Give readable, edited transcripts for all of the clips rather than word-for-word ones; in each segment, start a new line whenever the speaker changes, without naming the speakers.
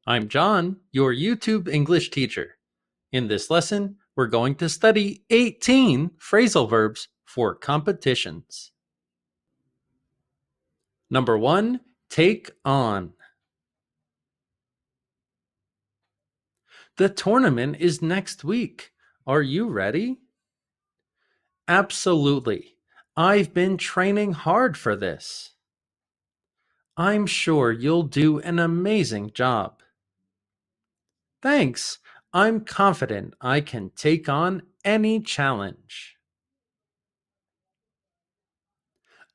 I'm John, your YouTube English teacher. In this lesson, we're going to study 18 phrasal verbs for competitions. Number 1, take on. The tournament is next week. Are you ready? Absolutely. I've been training hard for this. I'm sure you'll do an amazing job. Thanks. I'm confident I can take on any challenge.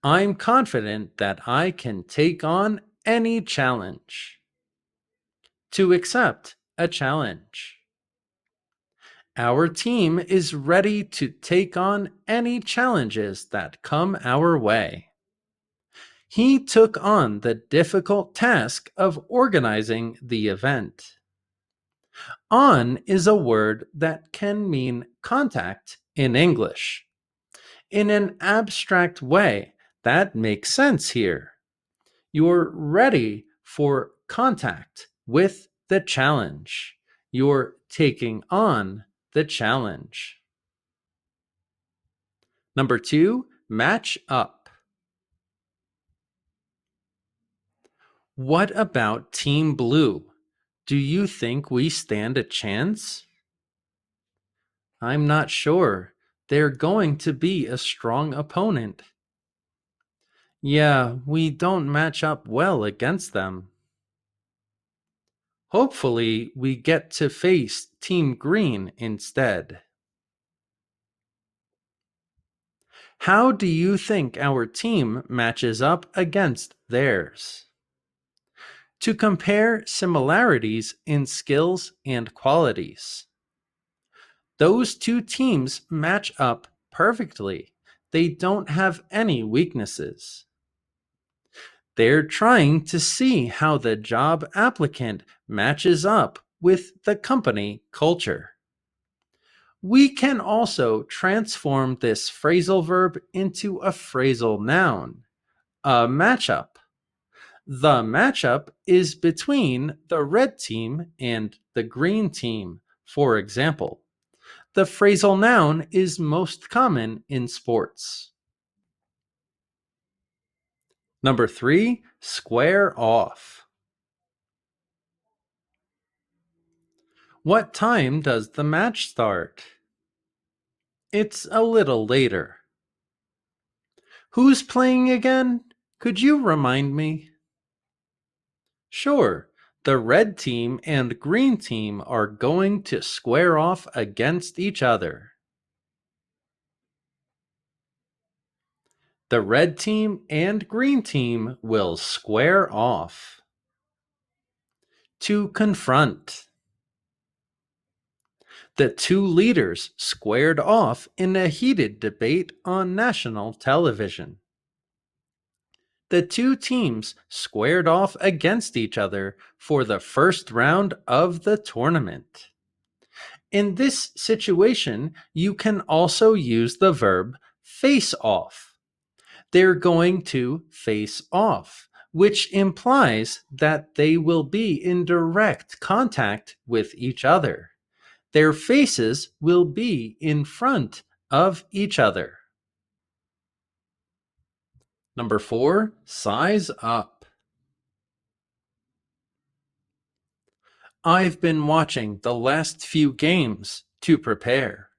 I'm confident that I can take on any challenge. To accept a challenge. Our team is ready to take on any challenges that come our way. He took on the difficult task of organizing the event. On is a word that can mean contact in English. In an abstract way, that makes sense here. You're ready for contact with the challenge. You're taking on the challenge. Number 2, match up. What about Team Blue? Do you think we stand a chance? I'm not sure. They're going to be a strong opponent. Yeah, we don't match up well against them. Hopefully, we get to face Team Green instead. How do you think our team matches up against theirs? To compare similarities in skills and qualities. Those two teams match up perfectly. They don't have any weaknesses. They're trying to see how the job applicant matches up with the company culture. We can also transform this phrasal verb into a phrasal noun, a matchup. The matchup is between the red team and the green team, for example. The phrasal noun is most common in sports. Number 3, square off. What time does the match start? It's a little later. Who's playing again? Could you remind me? Sure, the red team and green team are going to square off against each other. The red team and green team will square off. To confront. The two leaders squared off in a heated debate on national television. The two teams squared off against each other for the first round of the tournament. In this situation, you can also use the verb face off. They're going to face off, which implies that they will be in direct contact with each other. Their faces will be in front of each other. Number 4, size up. I've been watching the last few games to prepare.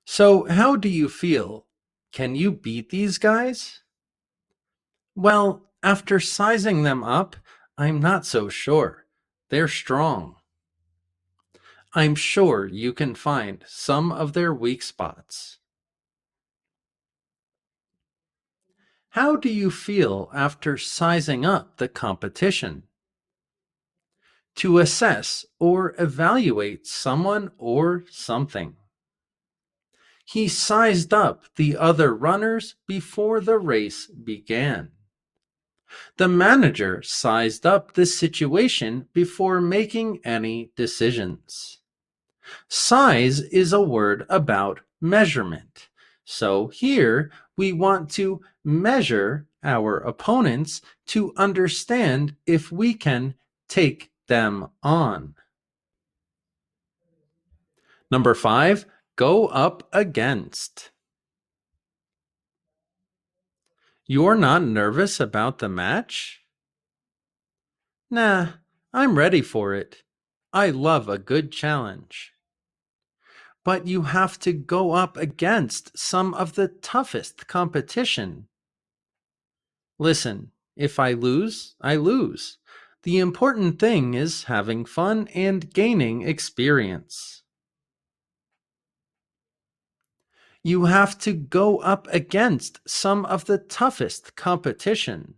So, how do you feel? Can you beat these guys? Well, after sizing them up, I'm not so sure. They're strong. I'm sure you can find some of their weak spots. How do you feel after sizing up the competition? To assess or evaluate someone or something. He sized up the other runners before the race began. The manager sized up the situation before making any decisions. Size is a word about measurement. So here we want to measure our opponents to understand if we can Take them on. Number 5, go up against. You're not nervous about the match? Nah, I'm ready for it. I love a good challenge. But you have to go up against some of the toughest competition. Listen, if I lose, I lose. The important thing is having fun and gaining experience. You have to go up against some of the toughest competition.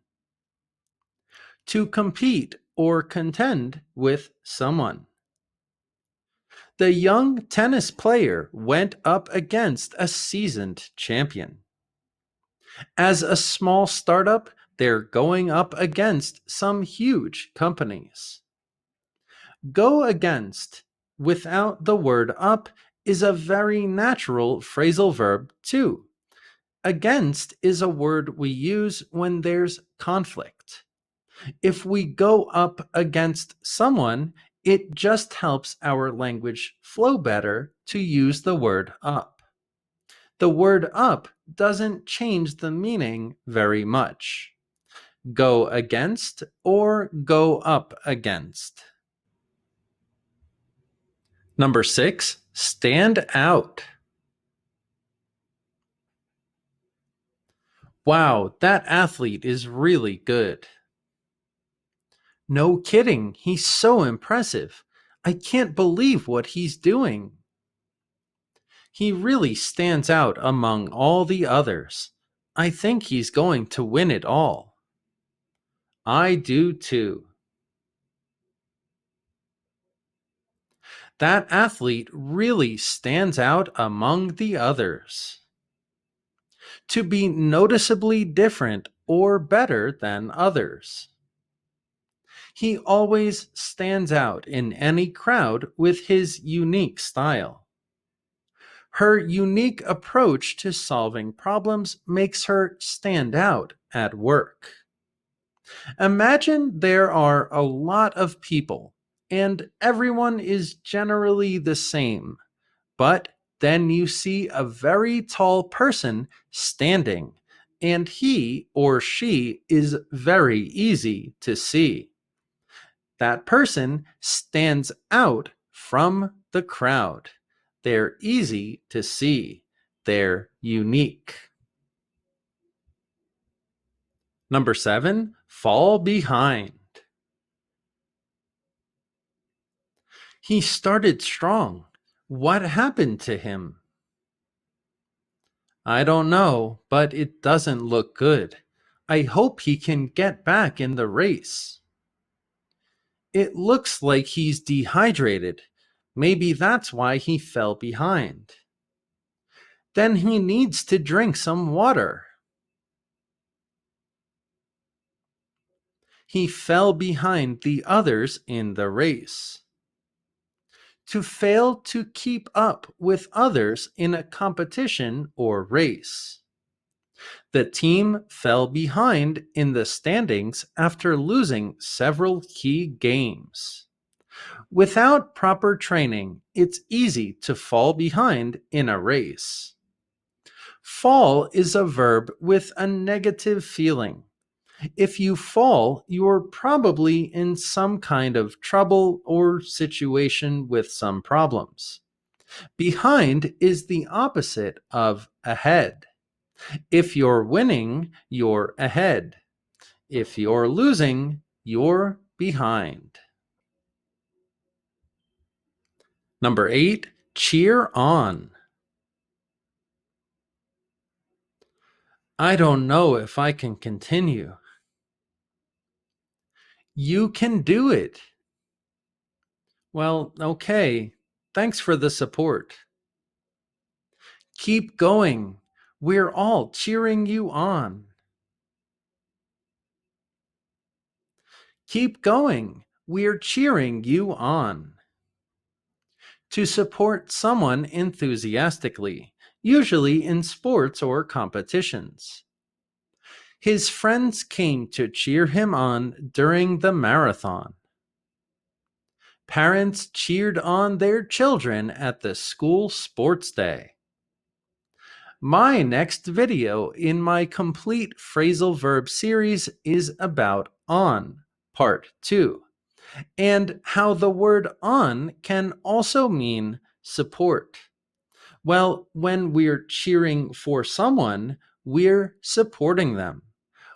To compete or contend with someone. The young tennis player went up against a seasoned champion. As a small startup, they're going up against some huge companies. Go against, without the word up, is a very natural phrasal verb too. Against is a word we use when there's conflict. If we go up against someone, it just helps our language flow better to use the word up. The word up doesn't change the meaning very much. Go against or go up against. Number 6, stand out. Wow, that athlete is really good. No kidding, he's so impressive. I can't believe what he's doing. He really stands out among all the others. I think he's going to win it all. I do too. That athlete really stands out among the others. To be noticeably different or better than others. He always stands out in any crowd with his unique style. Her unique approach to solving problems makes her stand out at work. Imagine there are a lot of people, and everyone is generally the same, but then you see a very tall person standing, and he or she is very easy to see. That person stands out from the crowd. They're easy to see. They're unique. Number 7, fall behind. He started strong. What happened to him? I don't know, but it doesn't look good. I hope he can get back in the race. It looks like he's dehydrated. Maybe that's why he fell behind. Then he needs to drink some water. He fell behind the others in the race. To fail to keep up with others in a competition or race. The team fell behind in the standings after losing several key games. Without proper training, it's easy to fall behind in a race. Fall is a verb with a negative feeling. If you fall, you're probably in some kind of trouble or situation with some problems. Behind is the opposite of ahead. If you're winning, you're ahead. If you're losing, you're behind. Number 8, cheer on. I don't know if I can continue. You can do it. Well, okay. Thanks for the support. Keep going. We're all cheering you on. Keep going. We're cheering you on. To support someone enthusiastically, usually in sports or competitions. His friends came to cheer him on during the marathon. Parents cheered on their children at the school sports day. My next video in my complete phrasal verb series is about on, part 2, and how the word on can also mean support. Well, when we're cheering for someone, we're supporting them.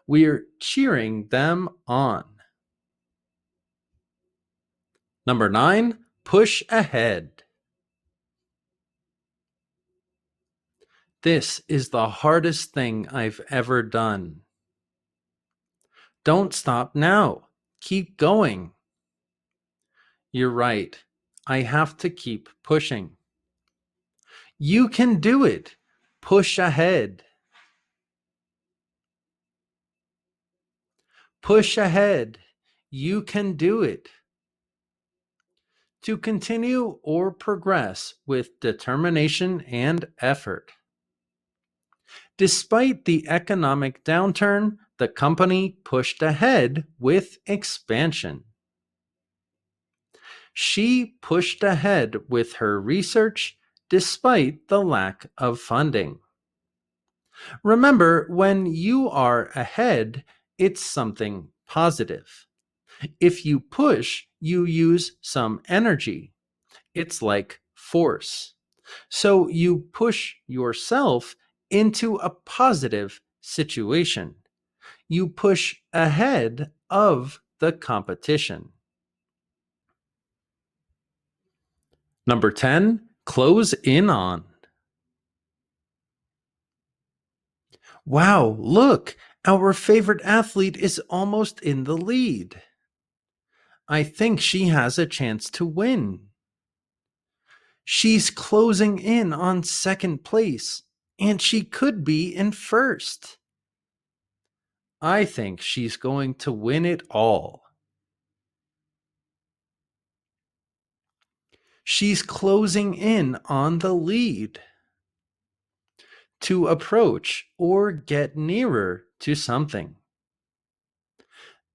We're cheering them on. Number 9, push ahead. This is the hardest thing I've ever done. Don't stop now. Keep going. You're right. I have to keep pushing. You can do it. Push ahead. Push ahead. You can do it. To continue or progress with determination and effort. Despite the economic downturn, the company pushed ahead with expansion. She pushed ahead with her research despite the lack of funding. Remember, when you are ahead, it's something positive. If you push, you use some energy. It's like force. So you push yourself into a positive situation. You push ahead of the competition. Number 10, close in on. Wow, look, our favorite athlete is almost in the lead. I think she has a chance to win. She's closing in on second place, and she could be in first. I think she's going to win it all. She's closing in on the lead. To approach or get nearer to something.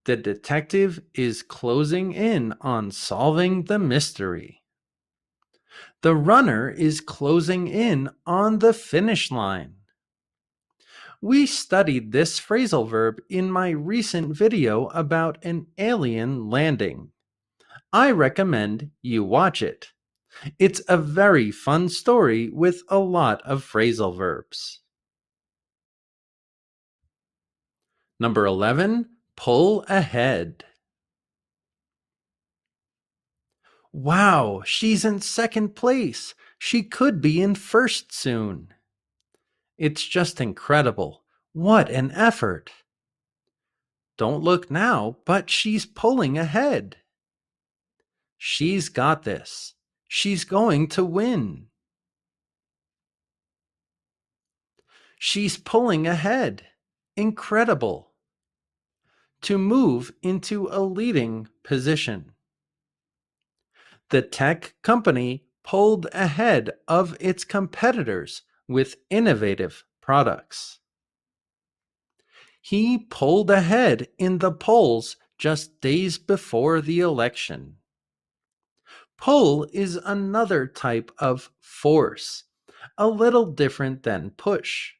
The detective is closing in on solving the mystery. The runner is closing in on the finish line. We studied this phrasal verb in my recent video about an alien landing. I recommend you watch it. It's a very fun story with a lot of phrasal verbs. Number 11, pull ahead. Wow, she's in second place. She could be in first soon. It's just incredible. What an effort. Don't look now, but she's pulling ahead. She's got this. She's going to win. She's pulling ahead. Incredible. To move into a leading position. The tech company pulled ahead of its competitors with innovative products. He pulled ahead in the polls just days before the election. Pull is another type of force, a little different than push.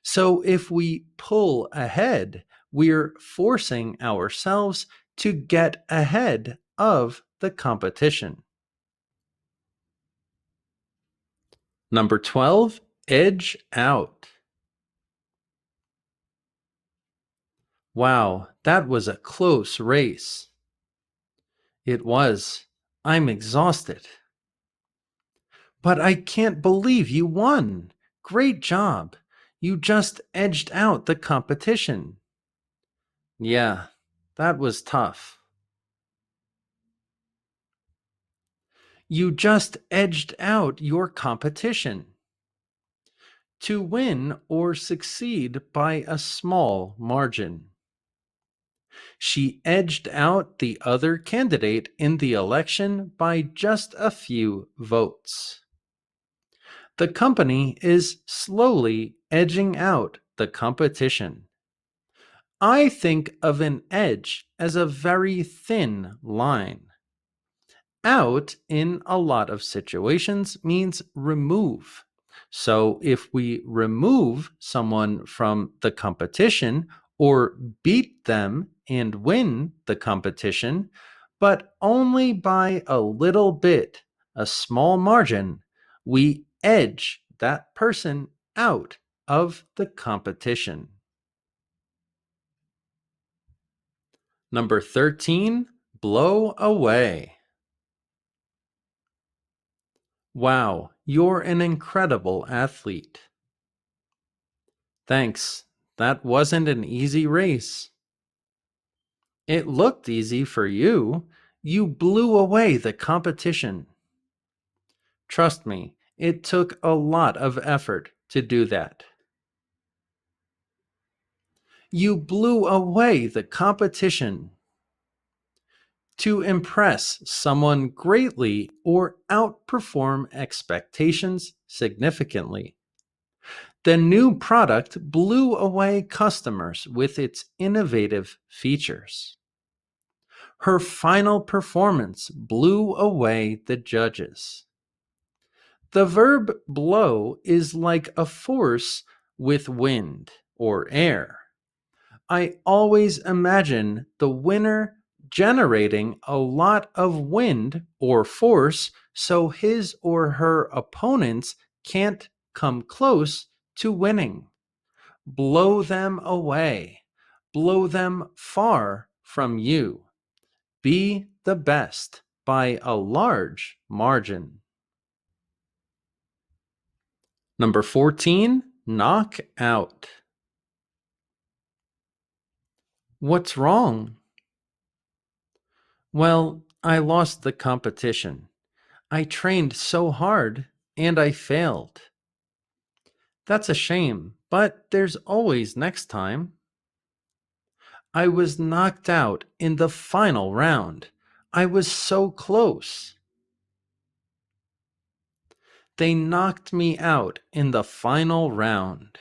So if we pull ahead, we're forcing ourselves to get ahead of the competition. Number 12, edge out. Wow, that was a close race. It was. I'm exhausted. But I can't believe you won. Great job. You just edged out the competition. Yeah, that was tough. You just edged out your competition. To win or succeed by a small margin. She edged out the other candidate in the election by just a few votes. The company is slowly edging out the competition. I think of an edge as a very thin line. Out in a lot of situations means remove. So if we remove someone from the competition or beat them and win the competition, but only by a little bit, a small margin, we edge that person out of the competition. Number 13, blow away. Wow, you're an incredible athlete. Thanks. That wasn't an easy race. It looked easy for you. You blew away the competition. Trust me, it took a lot of effort to do that. You blew away the competition. To impress someone greatly or outperform expectations significantly. The new product blew away customers with its innovative features. Her final performance blew away the judges. The verb blow is like a force with wind or air. I always imagine the winner generating a lot of wind or force so his or her opponents can't come close to winning. Blow them away. Blow them far from you. Be the best by a large margin. Number 14, knock out. What's wrong? Well, I lost the competition. I trained so hard and I failed. That's a shame, but there's always next time. I was knocked out in the final round. I was so close. They knocked me out in the final round.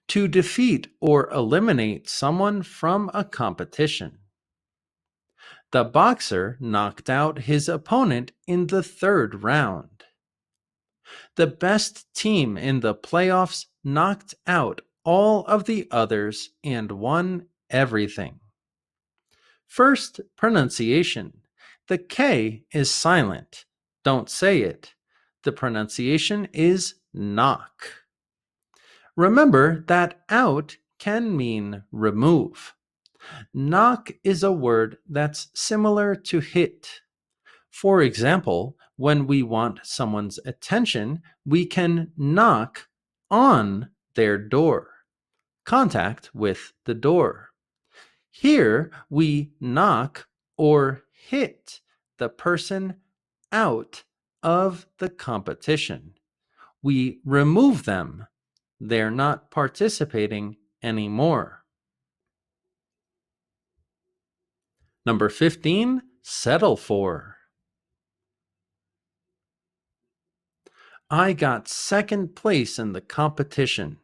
To defeat or eliminate someone from a competition. The boxer knocked out his opponent in the third round. The best team in the playoffs knocked out all of the others and won everything. First, pronunciation. The K is silent. Don't say it. The pronunciation is knock. Remember that out can mean remove. Knock is a word that's similar to hit. For example, when we want someone's attention, we can knock on their door. Contact with the door. Here we knock or hit the person out of the competition. We remove them. They're not participating anymore. Number 15, settle for. I got second place in the competition.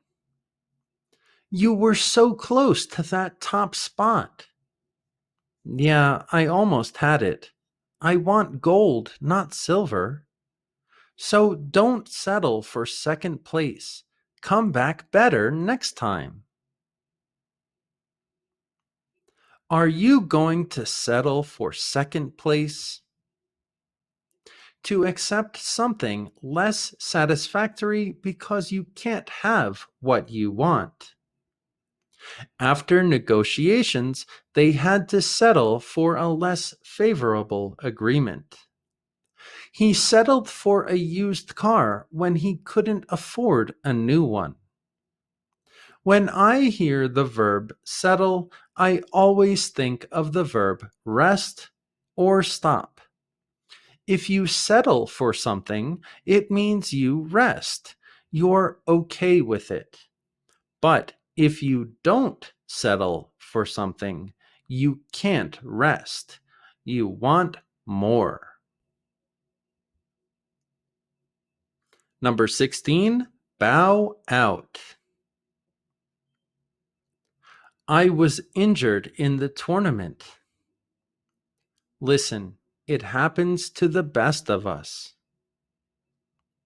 You were so close to that top spot. Yeah, I almost had it. I want gold, not silver. So don't settle for second place. Come back better next time. Are you going to settle for second place? To accept something less satisfactory because you can't have what you want. After negotiations, they had to settle for a less favorable agreement. He settled for a used car when he couldn't afford a new one. When I hear the verb settle, I always think of the verb rest or stop. If you settle for something, it means you rest. You're okay with it. But if you don't settle for something, you can't rest. You want more. Number 16, bow out. I was injured in the tournament. Listen, It happens to the best of us.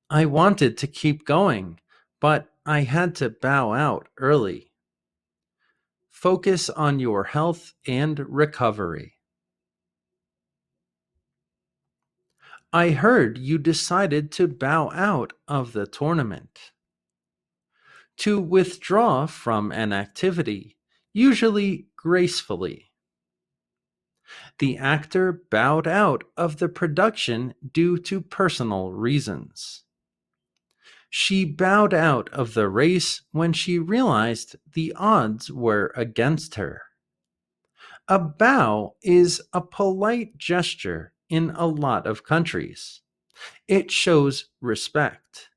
I wanted to keep going, but I had to bow out early. Focus on your health and recovery. I heard you decided to bow out of the tournament. To withdraw from an activity, usually gracefully. The actor bowed out of the production due to personal reasons. She bowed out of the race when she realized the odds were against her. A bow is a polite gesture in a lot of countries. It shows respect.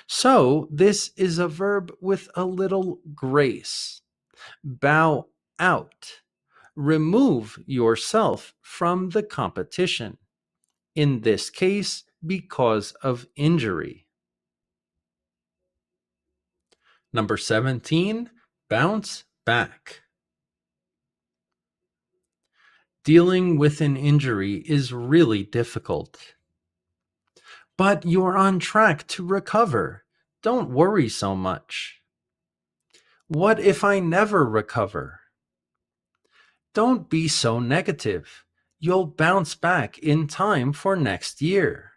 So, this is a verb with a little grace. Bow out. Remove yourself from the competition. In this case, because of injury. Number 17, bounce back. Dealing with an injury is really difficult. But you're on track to recover. Don't worry so much. What if I never recover? Don't be so negative. You'll bounce back in time for next year.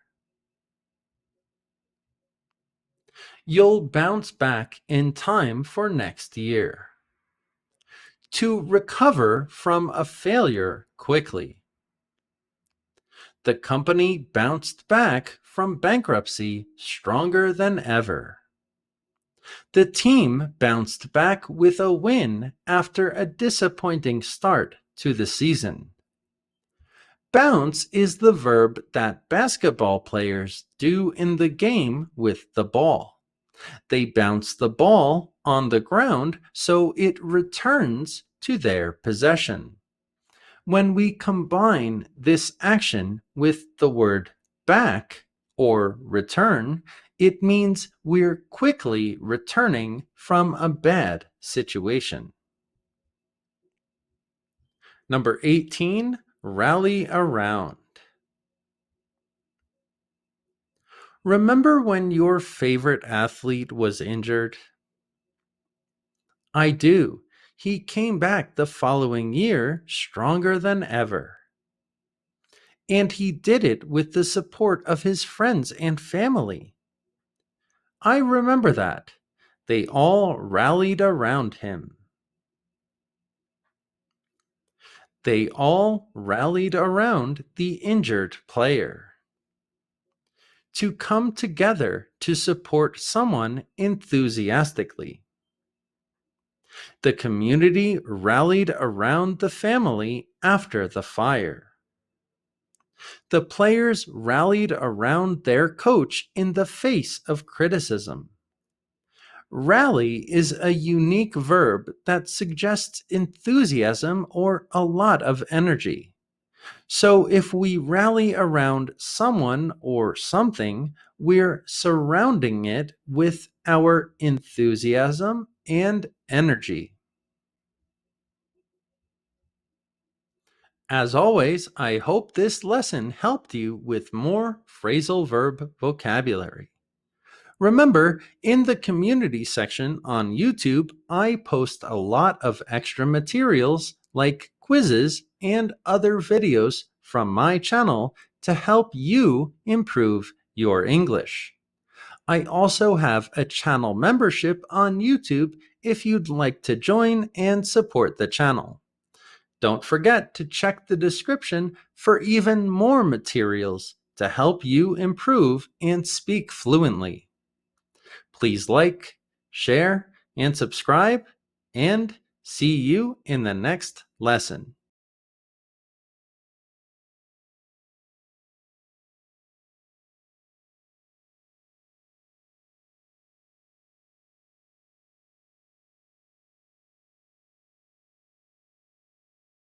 You'll bounce back in time for next year. To recover from a failure quickly. The company bounced back from bankruptcy stronger than ever. The team bounced back with a win after a disappointing start to the season. Bounce is the verb that basketball players do in the game with the ball. They bounce the ball on the ground so it returns to their possession. When we combine this action with the word back or return, it means we're quickly returning from a bad situation. Number 18, rally around. Remember when your favorite athlete was injured? I do. He came back the following year stronger than ever. And he did it with the support of his friends and family. I remember that. They all rallied around him. They all rallied around the injured player. To come together to support someone enthusiastically. The community rallied around the family after the fire. The players rallied around their coach in the face of criticism. Rally is a unique verb that suggests enthusiasm or a lot of energy. So if we rally around someone or something, we're surrounding it with our enthusiasm and energy. As always, I hope this lesson helped you with more phrasal verb vocabulary. Remember, in the community section on YouTube, I post a lot of extra materials like quizzes and other videos from my channel to help you improve your English. I also have a channel membership on YouTube if you'd like to join and support the channel. Don't forget to check the description for even more materials to help you improve and speak fluently. Please like, share, and subscribe, and see you in the next lesson.